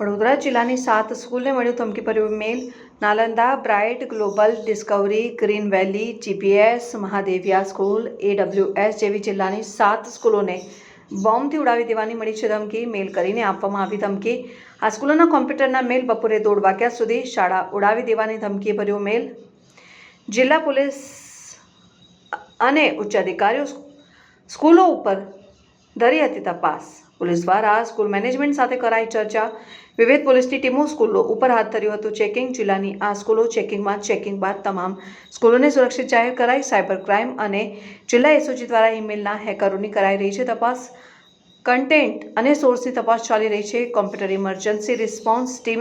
વડોદરા જિલ્લાની 7 સ્કૂલને મળ્યું ધમકીભર્યું mail. Nalanda, Bright, Global, Discovery, Green Valley, GPS, Mahadevia school, AWS જેવી જિલ્લાની 7 સ્કૂલોને બોમ્બથી ઉડાવી દેવાની મળી છે ધમકી. મેલ કરીને આપવામાં આવી ધમકી. આ સ્કૂલોના કોમ્પ્યુટરના મેલ બપોરે 1:30 વાગ્યા સુધી શાળા ઉડાવી દેવાની ધમકીભર્યો મેલ. જિલ્લા પોલીસ અને ઉચ્ચ અધિકારીઓ સ્કૂલો ઉપર ધરી હતી તપાસ. પોલીસ દ્વારા સ્કૂલ મેનેજમેન્ટ સાથે કરાઈ ચર્ચા. વિવિધ પોલીસની ટીમો સ્કૂલો ઉપર હાથ ધર્યું હતું ચેકિંગ. જિલ્લાની આ સ્કૂલો ચેકિંગ બાદ તમામ સ્કૂલોને સુરક્ષિત જાહેર કરાઈ. સાયબર ક્રાઇમ અને જિલ્લા એસઓજી દ્વારા ઈમેલના હેકરોની કરાઈ રહી છે તપાસ. કન્ટેન્ટ અને સોર્સની તપાસ ચાલી રહી છે. Computer emergency response team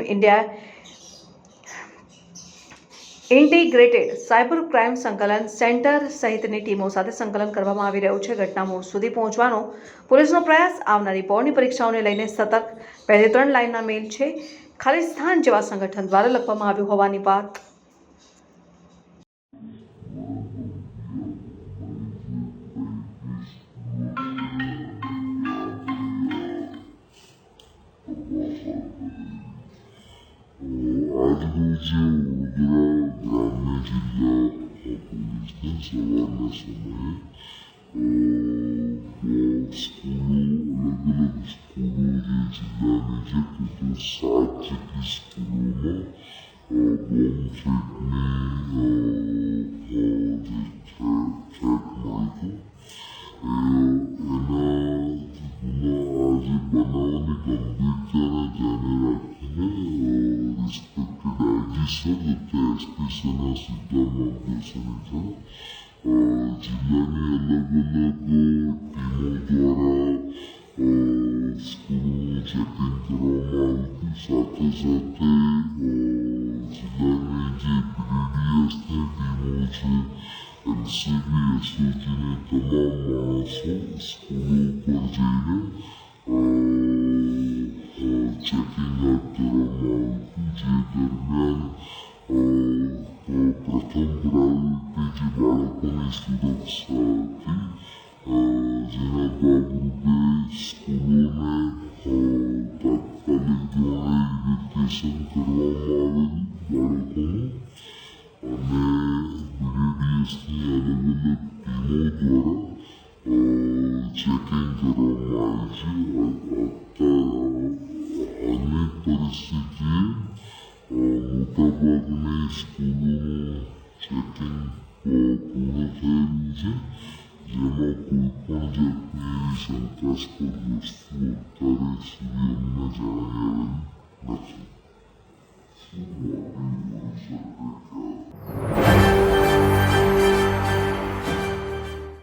integrated cyber crime સંકલન સેન્ટર સહિતની ટીમો સાથે સંકલન કરવામાં આવી રહ્યું છે. ઘટના મૂળ સુધી પહોંચવાનો પોલીસનો પ્રયાસ. આવનારી બોર્ડની પરીક્ષાઓને લઈને સતર્ક. 2 થી 3 લાઇનના મેલ છે. ખાલિસ્તાન જેવા સંગઠન દ્વારા લખવામાં આવ્યું હોવાની વાત. આજરોજ વડોદરા ગ્રામ્ય જિલ્લા પોલીસને સવારના સમયે સ્કૂલો અલગ અલગ સ્કૂલો જે જિલ્લાની છે તો 7 જેટલી સ્કૂલોમાં બોમ્બ ફેંકની જે થ્રેટ મળ્યું હતું આજે બનાવની ગંભીરતાને ધ્યાને રાખીને રિસ્પેક્ટેડ આઈજી સર તથા એસપી સરના સીધા માર્ગદર્શન હેઠળ જિલ્લાની અલગ અલગ ટીમો દ્વારા સ્કૂલોનું ચેકિંગ કરવામાં આવ્યું. સાથે સાથે જિલ્લાની જે PDDSની ટીમો છે, NCB, એસઓજીની તમામ માણસો સ્કૂલો ઉપર જઈને ચેકિંગ હાથ ધરવામાં આવ્યું. જે દરમિયાન પ્રથમ પ્રાયોરિટી જે બાળકોની સુરક્ષા હતી જેના ભાગરૂપે સ્કૂલોને તાત્કાલિક ધોરણે ઇવેક્યુએશન કરવામાં આવેલું બાળકોનું અને BDDSની અલગ અલગ ટીમો દ્વારા ચેકિંગ કરવામાં આવી છે. હાલની પરિસ્થિતિએ મોટાભાગની સ્કૂલોનું ચેકિંગ પૂર્ણ થયેલું છે, જેમાં કોઈ પણ જાતની શંકાસ્પદ વસ્તુ અત્યારે સુધી અમને જાણી આવેલી નથી.